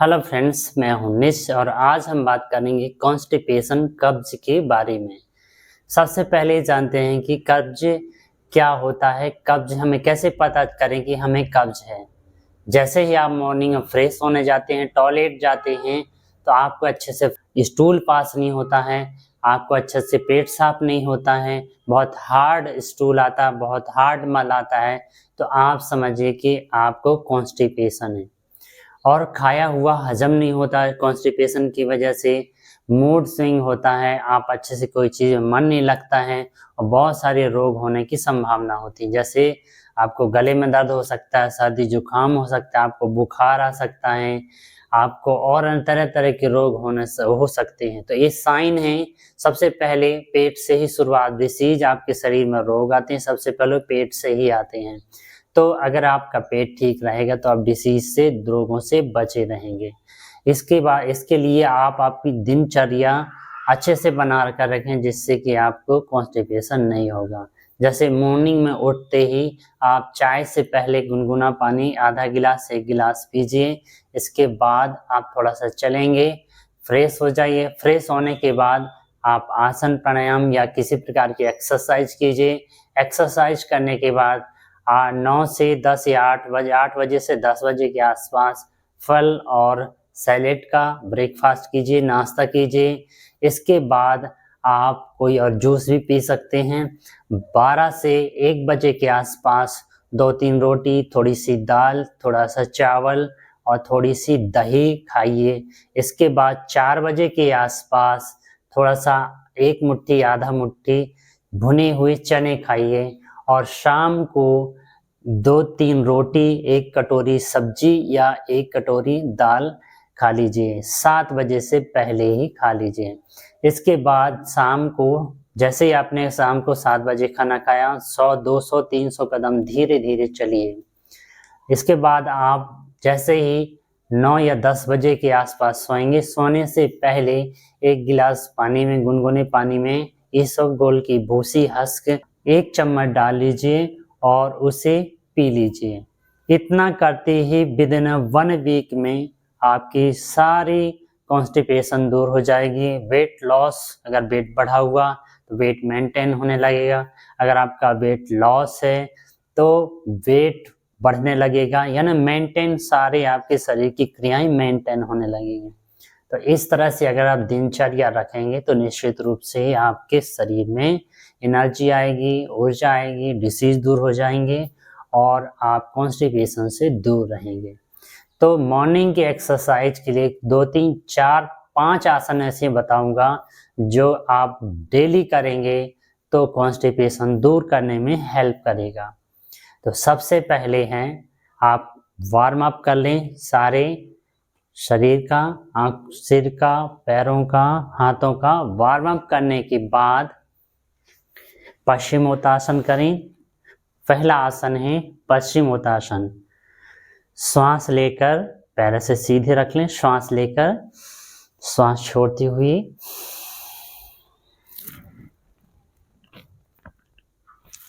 Hello friends, मैं हूं निश और आज हम बात करेंगे कॉन्स्टिपेशन कब्ज के बारे में। सबसे पहले जानते हैं कि कब्ज क्या होता है। कब्ज हमें कैसे पता करें कि हमें कब्ज है। जैसे ही आप मॉर्निंग में फ्रेश होने जाते हैं, टॉयलेट जाते हैं, तो आपको अच्छे से स्टूल पास नहीं होता है, आपको अच्छे से पेट साफ नहीं होता है, बहुत हार्ड स्टूल आता है, बहुत हार्ड मल आता है, तो आप समझिए कि आपको कॉन्स्टिपेशन है। और खाया हुआ हजम नहीं होता है कॉन्स्टिपेशन की वजह से, मूड स्विंग होता है, आप अच्छे से कोई चीज़ में मन नहीं लगता है और बहुत सारे रोग होने की संभावना होती है। जैसे आपको गले में दर्द हो सकता है, सर्दी जुकाम हो सकता है, आपको बुखार आ सकता है, आपको और तरह तरह के रोग होने से हो सकते हैं। तो ये साइन है। सबसे पहले पेट से ही शुरुआत, डिसीज आपके शरीर में रोग आते हैं सबसे पहले पेट से ही आते हैं। तो अगर आपका पेट ठीक रहेगा तो आप डिसीज से, रोगों से बचे रहेंगे। इसके बाद इसके लिए आप आपकी दिनचर्या अच्छे से बना कर रखें जिससे कि आपको कॉन्स्टिपेशन नहीं होगा। जैसे मॉर्निंग में उठते ही आप चाय से पहले गुनगुना पानी आधा गिलास से 1 गिलास पीजिए। इसके बाद आप थोड़ा सा चलेंगे, फ्रेश हो जाइए। फ्रेश होने के बाद आप आसन प्राणायाम या किसी प्रकार की एक्सरसाइज कीजिए। एक्सरसाइज करने के बाद 9 से 10 या 8 बजे से 10 बजे के आसपास फल और सैलेड का ब्रेकफास्ट कीजिए, नाश्ता कीजिए। इसके बाद आप कोई और जूस भी पी सकते हैं। 12 से 1 बजे के आसपास 2-3 रोटी, थोड़ी सी दाल, थोड़ा सा चावल और थोड़ी सी दही खाइए। इसके बाद 4 बजे के आसपास थोड़ा सा 1 मुट्ठी, आधा मुट्ठी भुने हुए चने खाइए और शाम को 2-3 रोटी, 1 कटोरी सब्जी या 1 कटोरी दाल खा लीजिए। 7 बजे से पहले ही खा लीजिए। इसके बाद शाम को, जैसे ही आपने शाम को 7 बजे खाना खाया, 100, 200, 300 कदम धीरे धीरे चलिए। इसके बाद आप जैसे ही 9 या 10 बजे के आसपास सोएंगे, सोने से पहले 1 गिलास पानी में, गुनगुने पानी में इसबगोल की भूसी हस्क 1 चम्मच डाल लीजिए और उसे पी लीजिए। इतना करते ही विदिन 1 वीक में आपकी सारी कॉन्स्टिपेशन दूर हो जाएगी। वेट लॉस, अगर वेट बढ़ा हुआ तो वेट मेंटेन होने लगेगा। अगर आपका वेट लॉस है तो वेट बढ़ने लगेगा, यानी मेंटेन, सारे आपके शरीर की क्रियाएं मेंटेन होने लगेंगी। तो इस तरह से अगर आप दिनचर्या रखेंगे तो निश्चित रूप से आपके शरीर में एनर्जी आएगी, ऊर्जा आएगी, डिसीज दूर हो जाएंगे और आप कॉन्स्टिपेशन से दूर रहेंगे। तो मॉर्निंग की एक्सरसाइज के लिए 2, 3, 4, 5 आसन ऐसे बताऊंगा जो आप डेली करेंगे तो कॉन्स्टिपेशन दूर करने में हेल्प करेगा। तो सबसे पहले हैं, आप वार्म अप कर लें सारे शरीर का, आँख, सिर का, पैरों का, हाथों का। वार्म अप करने के बाद पश्चिमोत्तासन करें। पहला आसन है पश्चिमोत्तासन। श्वास लेकर पैर से सीधे रख लें, श्वास लेकर श्वास छोड़ते हुए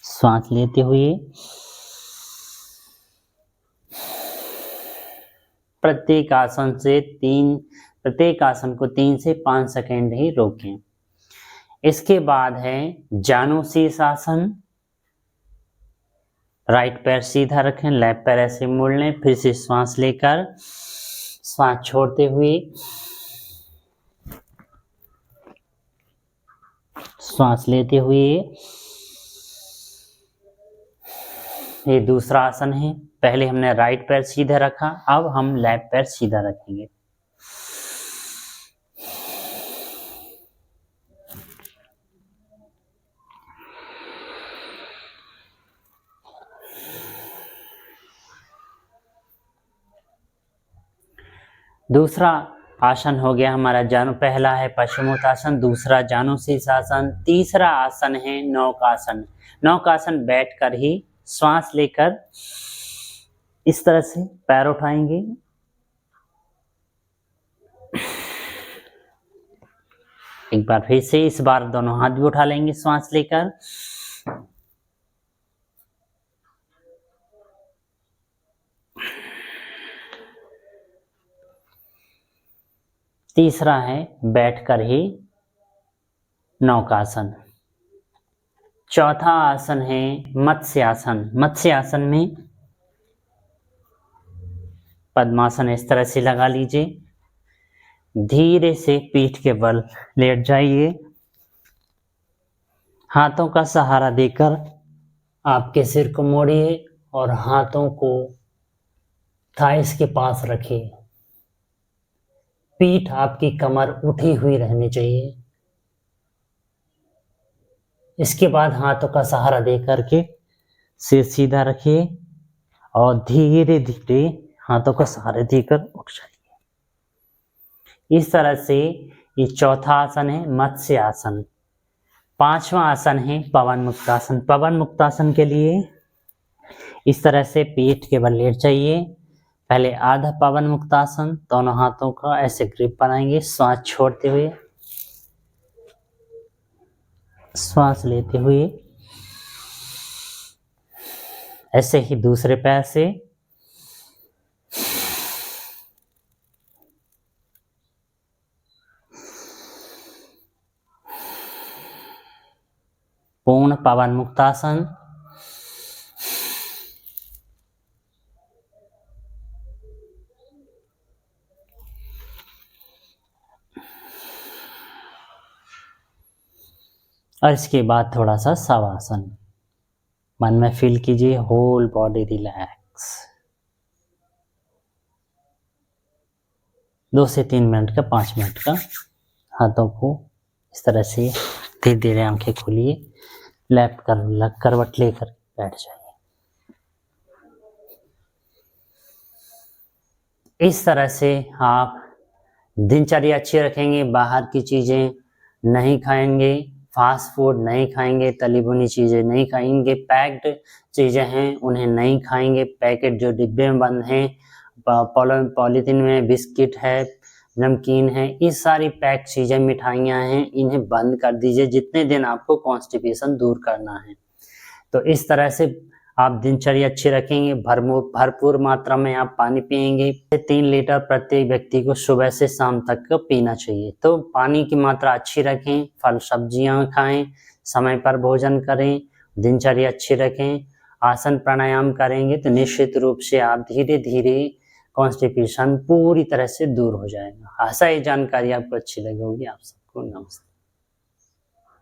श्वास लेते हुए प्रत्येक आसन को 3 से 5 सेकेंड ही रोकें। इसके बाद है जानु शीर्षासन। राइट पैर सीधा रखें, लेफ्ट पैर ऐसे मोड़ लें, फिर से श्वास लेकर श्वास छोड़ते हुए श्वास लेते हुए। ये दूसरा आसन है। पहले हमने राइट पैर सीधा रखा, अब हम लेफ्ट पैर सीधा रखेंगे। दूसरा आसन हो गया हमारा जानु। पहला है पश्चिमोत्तासन, दूसरा जानु शीर्षासन, तीसरा आसन है नौकासन। नौकासन बैठकर ही श्वास लेकर इस तरह से पैर उठाएंगे, एक बार फिर से, इस बार दोनों हाथ भी उठा लेंगे श्वास लेकर। तीसरा है बैठकर ही नौकासन। चौथा आसन है मत्स्यासन। मत्स्यासन में पद्मासन इस तरह से लगा लीजिए, धीरे से पीठ के बल लेट जाइए, हाथों का सहारा देकर आपके सिर को मोड़िए और हाथों को थाइस के पास रखिए। पीठ आपकी कमर उठी हुई रहनी चाहिए। इसके बाद हाथों का सहारा दे करके सिर सीधा रखिए और धीरे धीरे हाथों का सहारा देकर उठ जाइए। इस तरह से ये चौथा आसन है मत्स्य आसन। पांचवा आसन है पवन मुक्तासन। पवन मुक्तासन के लिए इस तरह से पीठ के बल लेट जाइए। पहले आधा पवन मुक्तासन, दोनों हाथों का ऐसे ग्रिप बनाएंगे, श्वास छोड़ते हुए, श्वास लेते हुए। ऐसे ही दूसरे पैर से पूर्ण पवन मुक्तासन। और इसके बाद थोड़ा सा शवासन। मन में फील कीजिए होल बॉडी रिलैक्स। 2 से 3 मिनट का, 5 मिनट का। हाथों को इस तरह से धीरे धीरे आंखें खोलिए, लेफ्ट करवट लेकर बैठ जाइए। इस तरह से आप दिनचर्या अच्छी रखेंगे, बाहर की चीज़ें नहीं खाएंगे, फास्ट फूड नहीं खाएंगे, तली भुनी चीज़ें नहीं खाएंगे, पैक्ड चीज़ें हैं उन्हें नहीं खाएंगे, पैकेट जो डिब्बे में बंद हैं, पॉलीथीन में बिस्किट है, नमकीन है, ये सारी पैक चीज़ें, मिठाइयाँ हैं, इन्हें बंद कर दीजिए जितने दिन आपको कॉन्स्टिपेशन दूर करना है। तो इस तरह से आप दिनचर्या अच्छी रखेंगे, भरपूर मात्रा में आप पानी पिएंगे। 3 लीटर प्रत्येक व्यक्ति को सुबह से शाम तक पीना चाहिए। तो पानी की मात्रा अच्छी रखें, फल सब्जियां खाएं, समय पर भोजन करें, दिनचर्या अच्छी रखें, आसन प्राणायाम करेंगे तो निश्चित रूप से आप धीरे धीरे कॉन्स्टिपेशन पूरी तरह से दूर हो जाएगा। आशा ये जानकारी आपको अच्छी लगी होगी। आप सबको नमस्ते।